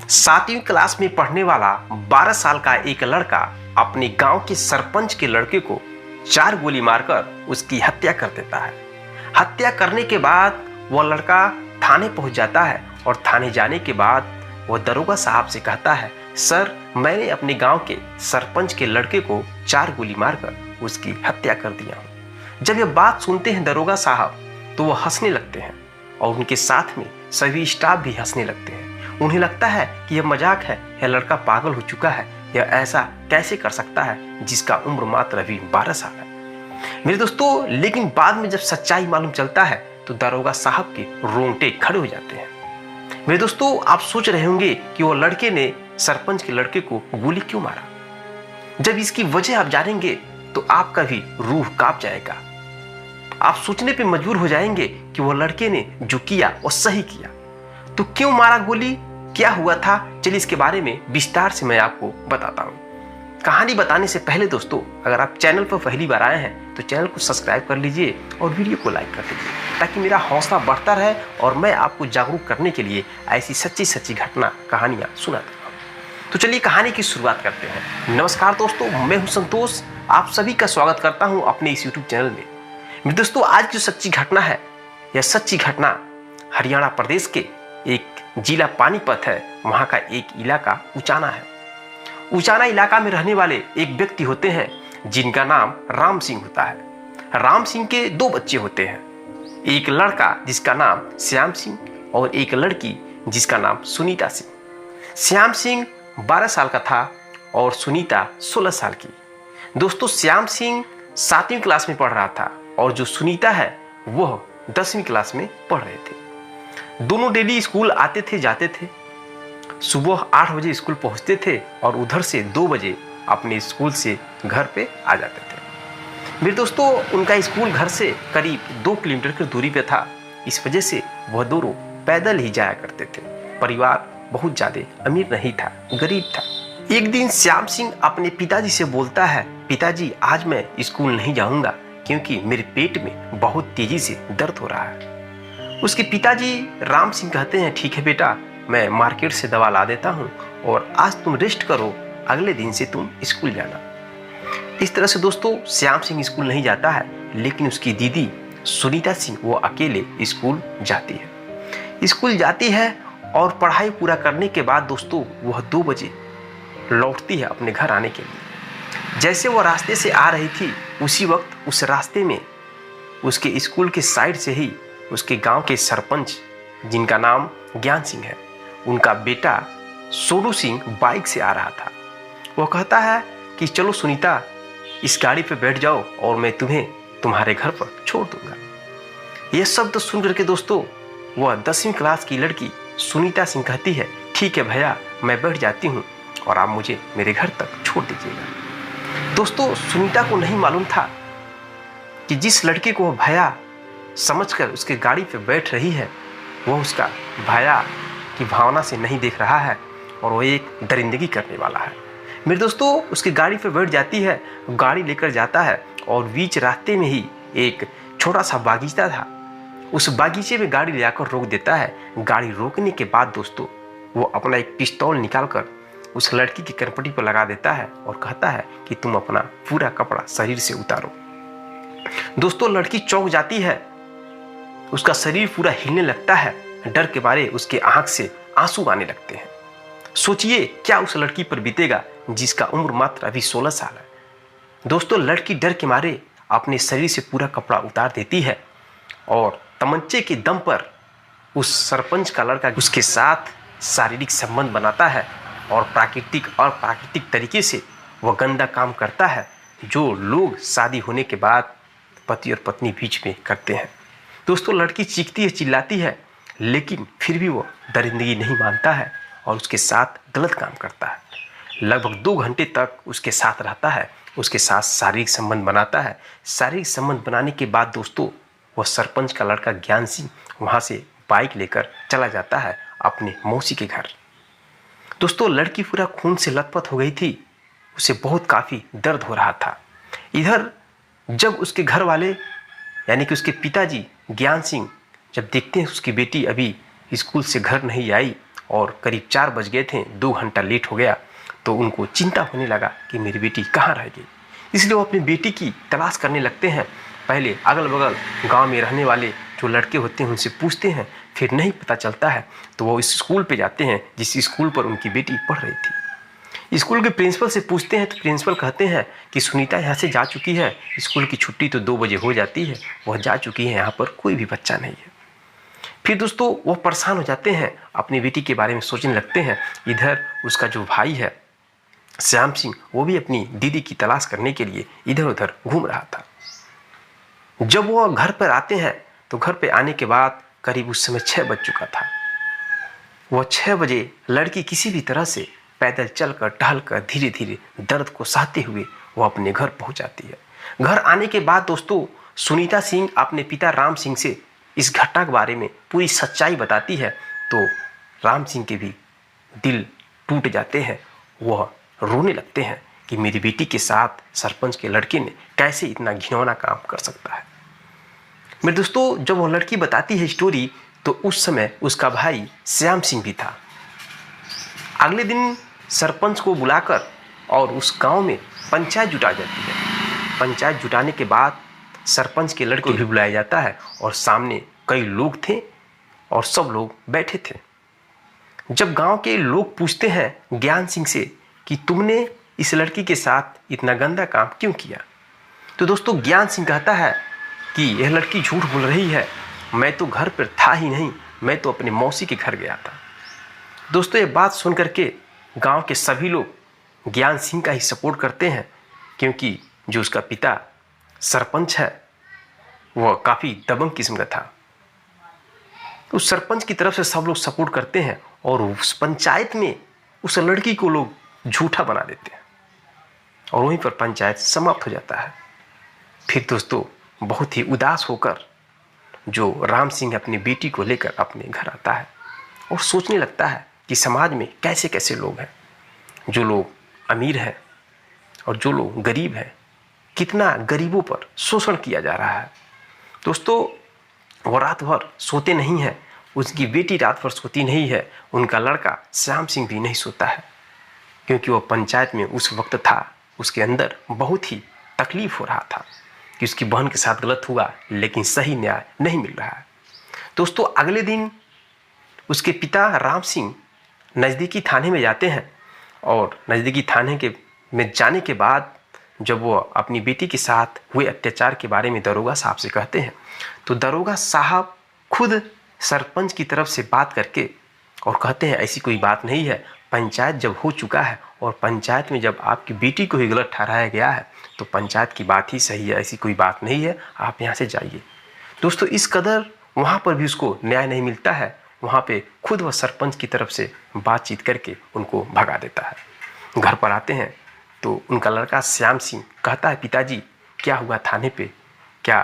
7वीं class में पढ़ने वाला 12 साल का एक लड़का अपने गांव के सरपंच के लड़के को 4 गोली मारकर उसकी हत्या कर देता है। हत्या करने के बाद वह लड़का थाने पहुंच जाता है और थाने जाने के बाद वह दरोगा साहब से कहता है, सर मैंने अपने गांव के सरपंच के लड़के को 4 गोली मारकर उसकी हत्या कर दिया हूं। जब यह बात सुनते हैं दरोगा साहब तो वह हंसने लगते हैं और उनके साथ में सभी स्टाफ भी हंसने लगते हैं। उन्हें लगता है कि यह मजाक है, यह लड़का पागल हो चुका है, यह ऐसा कैसे कर सकता है जिसका उम्र मात्र अभी 12 साल है। मेरे दोस्तों, लेकिन बाद में जब सच्चाई मालूम चलता है तो दरोगा साहब के रोंगटे खड़े हो जाते हैं। मेरे दोस्तों, आप सोच रहे होंगे कि वो लड़के ने सरपंच के लड़के को गोली क्यों मारा। जब इसकी वजह आप जानेंगे तो आपका भी रूह कांप जाएगा। आप सोचने पे मजबूर हो जाएंगे कि वो लड़के ने जो किया वो सही किया। तो क्यों मारा गोली, क्या हुआ था, चलिए इसके बारे में विस्तार से मैं आपको बताता हूँ। कहानी बताने से पहले दोस्तों, अगर आप चैनल पर पहली बार आए हैं तो चैनल को सब्सक्राइब कर लीजिए और वीडियो को लाइक कर दीजिए ताकि मेरा हौसला बढ़ता रहे और मैं आपको जागरूक करने के लिए ऐसी सच्ची घटना कहानियाँ सुनाता हूँ। तो चलिए कहानी की शुरुआत करते हैं। नमस्कार दोस्तों, मैं हूँ संतोष, आप सभी का स्वागत करता हूँ अपने इस यूट्यूब चैनल में। मेरे दोस्तों, आज की सच्ची घटना है, यह सच्ची घटना हरियाणा प्रदेश के एक जिला पानीपत है, वहाँ का एक इलाका उचाना है। उचाना इलाका में रहने वाले एक व्यक्ति होते हैं जिनका नाम राम सिंह होता है। राम सिंह के 2 बच्चे होते हैं, एक लड़का जिसका नाम श्याम सिंह और एक लड़की जिसका नाम सुनीता सिंह। श्याम सिंह 12 साल का था और सुनीता 16 साल की। दोस्तों, श्याम सिंह 7वीं क्लास में पढ़ रहा था और जो सुनीता है वह 10वीं क्लास में पढ़ रहे थे। दोनों डेली स्कूल आते थे जाते थे। सुबह 8 बजे स्कूल पहुंचते थे और उधर से 2 बजे अपने स्कूल से घर पे आ जाते थे। मेरे दोस्तों, उनका स्कूल घर से करीब 2 किलोमीटर की दूरी पे था। इस वजह से वह दोनों पैदल ही जाया करते थे। परिवार बहुत ज़्यादा अमीर नहीं था, गरीब था। एक दिन श्याम सिंह अपने पिताजी से बोलता है, पिताजी आज मैं स्कूल नहीं जाऊंगा क्योंकि मेरे पेट में बहुत तेजी से दर्द हो रहा है। उसके पिताजी राम सिंह कहते हैं, ठीक है बेटा, मैं मार्केट से दवा ला देता हूँ और आज तुम रेस्ट करो, अगले दिन से तुम स्कूल जाना। इस तरह से दोस्तों श्याम सिंह स्कूल नहीं जाता है, लेकिन उसकी दीदी सुनीता सिंह वो अकेले स्कूल जाती है। स्कूल जाती है और पढ़ाई पूरा करने के बाद दोस्तों वह 2 बजे लौटती है अपने घर आने के लिए। जैसे वो रास्ते से आ रही थी उसी वक्त उस रास्ते में उसके स्कूल के साइड से ही उसके गांव के सरपंच जिनका नाम ज्ञान सिंह है, उनका बेटा सोनू सिंह बाइक से आ रहा था। वो कहता है कि चलो सुनीता, इस गाड़ी पे बैठ जाओ और मैं तुम्हें तुम्हारे घर पर छोड़ दूंगा। यह शब्द सुन करके दोस्तों वह 10वीं क्लास की लड़की सुनीता सिंह कहती है, ठीक है भैया, मैं बैठ जाती हूँ और आप मुझे मेरे घर तक छोड़ दीजिएगा। दोस्तों, सुनीता को नहीं मालूम था कि जिस लड़के को वह भैया समझकर उसके गाड़ी पे बैठ रही है वह उसका भैया की भावना से नहीं देख रहा है और वो एक दरिंदगी करने वाला है। मेरे दोस्तों, उसकी गाड़ी पे बैठ जाती है, गाड़ी लेकर जाता है और बीच रास्ते में ही एक छोटा सा बागीचा था। उस बागीचे में गाड़ी ले आकर रोक देता है। गाड़ी रोकने के बाद दोस्तों वो अपना एक पिस्तौल निकालकर उस लड़की की कनपटी पर लगा देता है और कहता है कि तुम अपना पूरा कपड़ा शरीर से उतारो। दोस्तों, लड़की चौंक जाती है, उसका शरीर पूरा हिलने लगता है। डर के मारे उसके आंख से आंसू आने लगते हैं। सोचिए क्या उस लड़की पर बीतेगा जिसका उम्र मात्र अभी 16 साल है। दोस्तों, लड़की डर के मारे अपने शरीर से पूरा कपड़ा उतार देती है और तमंचे के दम पर उस सरपंच का लड़का उसके साथ शारीरिक संबंध बनाता है और प्राकृतिक तरीके से वह गंदा काम करता है जो लोग शादी होने के बाद पति और पत्नी बीच में करते हैं। दोस्तों, लड़की चीखती है, चिल्लाती है, लेकिन फिर भी वो दरिंदगी नहीं मानता है और उसके साथ गलत काम करता है। लगभग 2 घंटे तक उसके साथ रहता है, उसके साथ शारीरिक संबंध बनाता है। शारीरिक संबंध बनाने के बाद दोस्तों वह सरपंच का लड़का ज्ञान सिंह वहाँ से बाइक लेकर चला जाता है अपने मौसी के घर। दोस्तों, लड़की पूरा खून से लथपथ हो गई थी, उसे बहुत काफ़ी दर्द हो रहा था। इधर जब उसके घर वाले यानी कि उसके पिताजी ज्ञान सिंह जब देखते हैं उसकी बेटी अभी स्कूल से घर नहीं आई और करीब 4 बज गए थे, 2 घंटा लेट हो गया। तो उनको चिंता होने लगा कि मेरी बेटी कहाँ रह गई। इसलिए वो अपनी बेटी की तलाश करने लगते हैं। पहले अगल बगल गांव में रहने वाले जो लड़के होते हैं उनसे पूछते हैं, फिर नहीं पता चलता है तो वो इस स्कूल पे जाते हैं जिस स्कूल पर उनकी बेटी पढ़ रही थी। स्कूल के प्रिंसिपल से पूछते हैं तो प्रिंसिपल कहते हैं कि सुनीता यहाँ से जा चुकी है, स्कूल की छुट्टी तो 2 बजे हो जाती है, वह जा चुकी है, यहाँ पर कोई भी बच्चा नहीं है। फिर दोस्तों वो परेशान हो जाते हैं, अपनी बेटी के बारे में सोचने लगते हैं। इधर उसका जो भाई है श्याम सिंह, वो भी अपनी दीदी की तलाश करने के लिए इधर उधर घूम रहा था। जब वो घर पर आते हैं तो घर पे आने के बाद करीब उस समय 6 बज चुका था। वह 6 बजे लड़की किसी भी तरह से पैदल चलकर टहलकर धीरे धीरे दर्द को सहते हुए वो अपने घर पहुंच जाती है। घर आने के बाद दोस्तों सुनीता सिंह अपने पिता राम सिंह से इस घटना के बारे में पूरी सच्चाई बताती है। तो राम सिंह के भी दिल टूट जाते हैं, वह रोने लगते हैं कि मेरी बेटी के साथ सरपंच के लड़के ने कैसे इतना घिनौना काम कर सकता है। मेरे दोस्तों जब वो लड़की बताती है स्टोरी तो उस समय उसका भाई श्याम सिंह भी था। अगले दिन सरपंच को बुलाकर और उस गांव में पंचायत जुटा जाती है। पंचायत जुटाने के बाद सरपंच के लड़के भी बुलाया जाता है और सामने कई लोग थे और सब लोग बैठे थे। जब गांव के लोग पूछते हैं ज्ञान सिंह से कि तुमने इस लड़की के साथ इतना गंदा काम क्यों किया, तो दोस्तों ज्ञान सिंह कहता है कि यह लड़की झूठ बोल रही है, मैं तो घर पर था ही नहीं, मैं तो अपने मौसी के घर गया था। दोस्तों ये बात सुन करके गांव के सभी लोग ज्ञान सिंह का ही सपोर्ट करते हैं, क्योंकि जो उसका पिता सरपंच है वह काफ़ी दबंग किस्म का था। उस सरपंच की तरफ से सब लोग सपोर्ट करते हैं और उस पंचायत में उस लड़की को लोग झूठा बना देते हैं और वहीं पर पंचायत समाप्त हो जाता है। फिर दोस्तों बहुत ही उदास होकर जो राम सिंह अपनी बेटी को लेकर अपने घर आता है और सोचने लगता है कि समाज में कैसे कैसे लोग हैं, जो लोग अमीर हैं और जो लोग गरीब हैं, कितना गरीबों पर शोषण किया जा रहा है। दोस्तों वो रात भर सोते नहीं हैं, उसकी बेटी रात भर सोती नहीं है, उनका लड़का श्याम सिंह भी नहीं सोता है, क्योंकि वो पंचायत में उस वक्त था, उसके अंदर बहुत ही तकलीफ हो रहा था कि उसकी बहन के साथ गलत हुआ लेकिन सही न्याय नहीं मिल रहा है। दोस्तों अगले दिन उसके पिता राम सिंह नज़दीकी थाने में जाते हैं और नज़दीकी थाने के में जाने के बाद जब वो अपनी बेटी के साथ हुए अत्याचार के बारे में दरोगा साहब से कहते हैं तो दरोगा साहब खुद सरपंच की तरफ से बात करके और कहते हैं ऐसी कोई बात नहीं है, पंचायत जब हो चुका है और पंचायत में जब आपकी बेटी को ही गलत ठहराया गया है तो पंचायत की बात ही सही है, ऐसी कोई बात नहीं है, आप यहाँ से जाइए। दोस्तों इस कदर वहाँ पर भी उसको न्याय नहीं मिलता है, वहाँ पे खुद वह सरपंच की तरफ से बातचीत करके उनको भगा देता है। घर पर आते हैं तो उनका लड़का श्याम सिंह कहता है पिताजी क्या हुआ थाने पे, क्या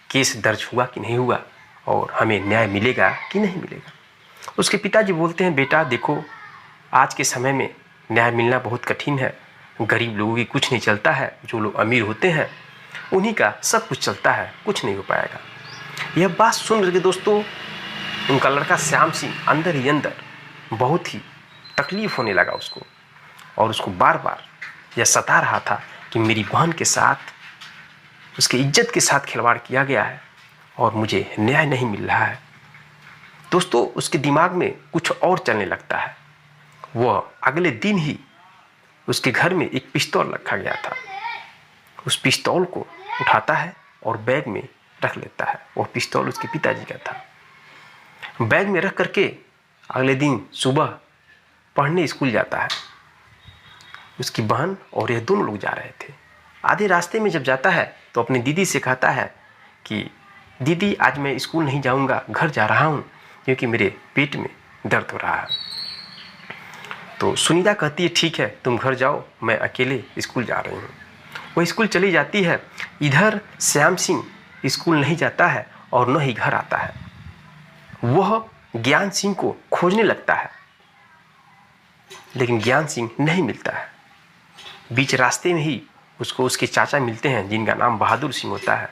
केस दर्ज हुआ कि नहीं हुआ और हमें न्याय मिलेगा कि नहीं मिलेगा। उसके पिताजी बोलते हैं बेटा देखो आज के समय में न्याय मिलना बहुत कठिन है, गरीब लोगों की कुछ नहीं चलता है, जो लोग अमीर होते हैं उन्हीं का सब कुछ चलता है, कुछ नहीं हो पाएगा। यह बात सुन करके दोस्तों उनका लड़का श्याम सिंह अंदर ही अंदर बहुत ही तकलीफ होने लगा उसको और उसको बार बार यह सता रहा था कि मेरी बहन के साथ उसकी इज्जत के साथ खिलवाड़ किया गया है और मुझे न्याय नहीं मिल रहा है। दोस्तों उसके दिमाग में कुछ और चलने लगता है। वह अगले दिन ही उसके घर में एक पिस्तौल रखा गया था, उस पिस्तौल को उठाता है और बैग में रख लेता है। वह पिस्तौल उसके पिताजी का था। बैग में रख करके अगले दिन सुबह पढ़ने स्कूल जाता है। उसकी बहन और यह दोनों लोग जा रहे थे। आधे रास्ते में जब जाता है तो अपनी दीदी से कहता है कि दीदी आज मैं स्कूल नहीं जाऊंगा, घर जा रहा हूँ क्योंकि मेरे पेट में दर्द हो रहा है। तो सुनीता कहती है ठीक है तुम घर जाओ, मैं अकेले स्कूल जा रही हूँ। वह स्कूल चली जाती है। इधर श्याम सिंह स्कूल नहीं जाता है और न ही घर आता है। वह ज्ञान सिंह को खोजने लगता है लेकिन ज्ञान सिंह नहीं मिलता है। बीच रास्ते में ही उसको उसके चाचा मिलते हैं जिनका नाम बहादुर सिंह होता है।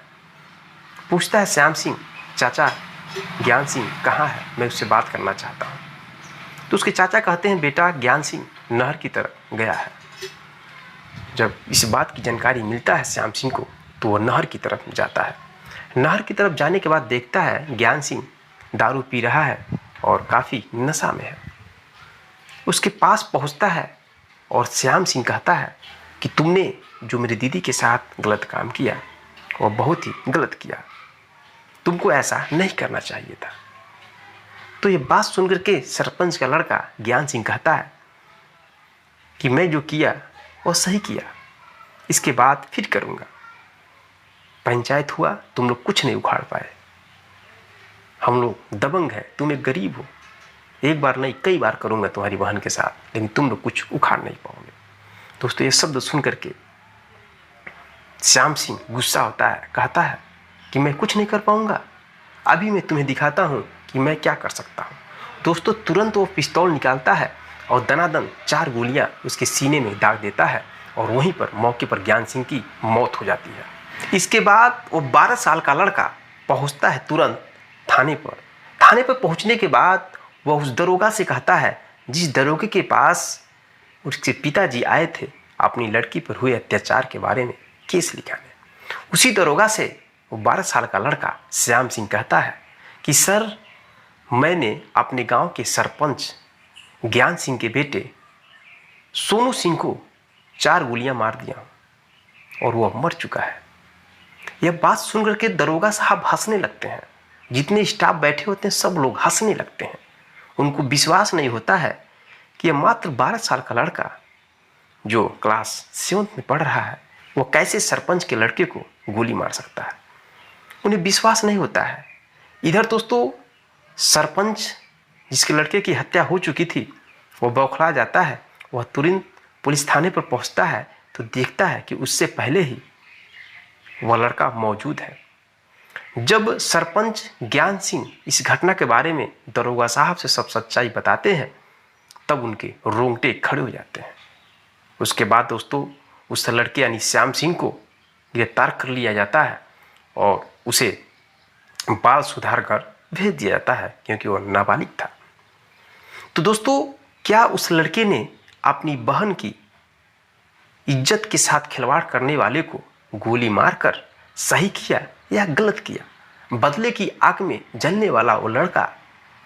पूछता है श्याम सिंह चाचा ज्ञान सिंह कहाँ है, मैं उससे बात करना चाहता हूँ। तो उसके चाचा कहते हैं बेटा ज्ञान सिंह नहर की तरफ गया है। जब इस बात की जानकारी मिलता है श्याम सिंह को तो वह नहर की तरफ जाता है। नहर की तरफ जाने के बाद देखता है ज्ञान सिंह दारू पी रहा है और काफ़ी नशा में है। उसके पास पहुंचता है और श्याम सिंह कहता है कि तुमने जो मेरी दीदी के साथ गलत काम किया वो बहुत ही गलत किया, तुमको ऐसा नहीं करना चाहिए था। तो ये बात सुनकर के सरपंच का लड़का ज्ञान सिंह कहता है कि मैं जो किया वो सही किया, इसके बाद फिर करूँगा। पंचायत हुआ, तुम लोग कुछ नहीं उखाड़ पाए, हम लोग दबंग हैं, तुम एक गरीब हो, एक बार नहीं कई बार करूँगा तुम्हारी बहन के साथ, लेकिन तुम लोग कुछ उखाड़ नहीं पाओगे। दोस्तों ये शब्द सुन करके श्याम सिंह गुस्सा होता है, कहता है कि मैं कुछ नहीं कर पाऊँगा, अभी मैं तुम्हें दिखाता हूँ कि मैं क्या कर सकता हूँ। दोस्तों तुरंत वो पिस्तौल निकालता है और दनादन 4 गोलियां उसके सीने में दाग देता है और वहीं पर मौके पर ज्ञान सिंह की मौत हो जाती है। इसके बाद वो 12 साल का लड़का पहुंचता है तुरंत थाने पर। थाने पर पहुंचने के बाद वह उस दरोगा से कहता है जिस दरोगे के पास उसके पिताजी आए थे अपनी लड़की पर हुए अत्याचार के बारे में केस लिखाने, उसी दरोगा से वो 12 साल का लड़का श्याम सिंह कहता है कि सर मैंने अपने गांव के सरपंच ज्ञान सिंह के बेटे सोनू सिंह को 4 गोलियां मार दिया और वह मर चुका है। यह बात सुनकर के दरोगा साहब हंसने लगते हैं, जितने स्टाफ बैठे होते हैं सब लोग हंसने लगते हैं। उनको विश्वास नहीं होता है कि यह मात्र 12 साल का लड़का जो क्लास 7 में पढ़ रहा है वो कैसे सरपंच के लड़के को गोली मार सकता है। उन्हें विश्वास नहीं होता है। इधर दोस्तों सरपंच जिसके लड़के की हत्या हो चुकी थी वो बौखला जाता है। वह तुरंत पुलिस थाने पर पहुंचता है तो देखता है कि उससे पहले ही वह लड़का मौजूद है। जब सरपंच ज्ञान सिंह इस घटना के बारे में दरोगा साहब से सब सच्चाई बताते हैं तब उनके रोंगटे खड़े हो जाते हैं। उसके बाद दोस्तों उस लड़के यानी श्याम सिंह को गिरफ्तार कर लिया जाता है और उसे बाल सुधार घर भेज दिया जाता है क्योंकि वह नाबालिग था। तो दोस्तों क्या उस लड़के ने अपनी बहन की इज्जत के साथ खिलवाड़ करने वाले को गोली मारकर सही किया या गलत किया? बदले की आग में जलने वाला वो लड़का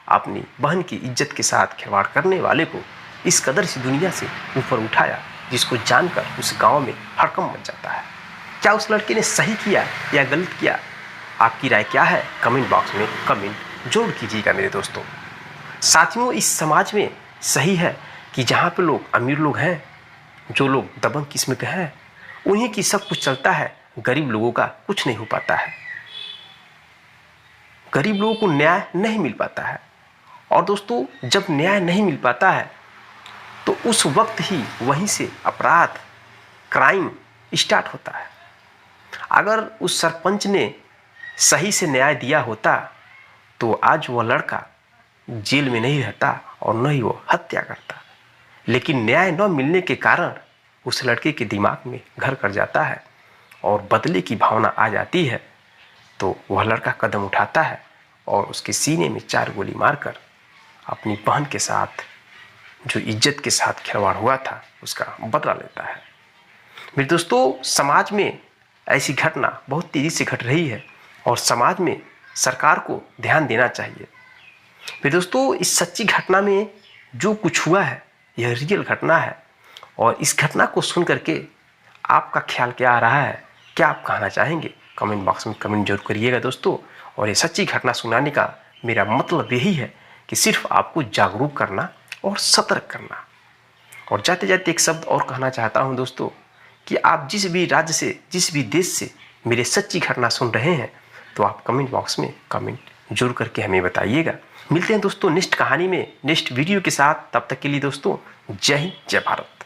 अपनी बहन की इज्जत के साथ खिलवाड़ करने वाले को इस कदर से दुनिया से ऊपर उठाया जिसको जानकर उस गांव में हड़कंप मच जाता है। क्या उस लड़के ने सही किया या गलत किया? आपकी राय क्या है? कमेंट बॉक्स में कमेंट जरूर कीजिएगा मेरे दोस्तों। साथियों इस समाज में सही है कि जहाँ पे लोग अमीर लोग हैं, जो लोग दबंग किस्म के हैं, उन्हीं की सब कुछ चलता है, गरीब लोगों का कुछ नहीं हो पाता है, गरीब लोगों को न्याय नहीं मिल पाता है। और दोस्तों जब न्याय नहीं मिल पाता है तो उस वक्त ही वहीं से अपराध क्राइम स्टार्ट होता है। अगर उस सरपंच ने सही से न्याय दिया होता तो आज वह लड़का जेल में नहीं रहता और न ही वो हत्या करता। लेकिन न्याय न मिलने के कारण उस लड़के के दिमाग में घर कर जाता है और बदले की भावना आ जाती है। तो वह लड़का कदम उठाता है और उसके सीने में 4 गोली मारकर अपनी बहन के साथ जो इज्जत के साथ खिलवाड़ हुआ था उसका बदला लेता है। मेरे दोस्तों समाज में ऐसी घटना बहुत तेज़ी से घट रही है और समाज में सरकार को ध्यान देना चाहिए। मेरे दोस्तों इस सच्ची घटना में जो कुछ हुआ है यह रियल घटना है और इस घटना को सुन करके आपका ख्याल क्या आ रहा है, क्या आप कहना चाहेंगे? कमेंट बॉक्स में कमेंट जरूर करिएगा दोस्तों। और ये सच्ची घटना सुनाने का मेरा मतलब यही है कि सिर्फ आपको जागरूक करना और सतर्क करना। और जाते जाते एक शब्द और कहना चाहता हूँ दोस्तों कि आप जिस भी राज्य से, जिस भी देश से मेरे सच्ची घटना सुन रहे हैं तो आप कमेंट बॉक्स में कमेंट जरूर करके हमें बताइएगा। मिलते हैं दोस्तों नेक्स्ट कहानी में, नेक्स्ट वीडियो के साथ। तब तक के लिए दोस्तों जय हिंद, जय भारत।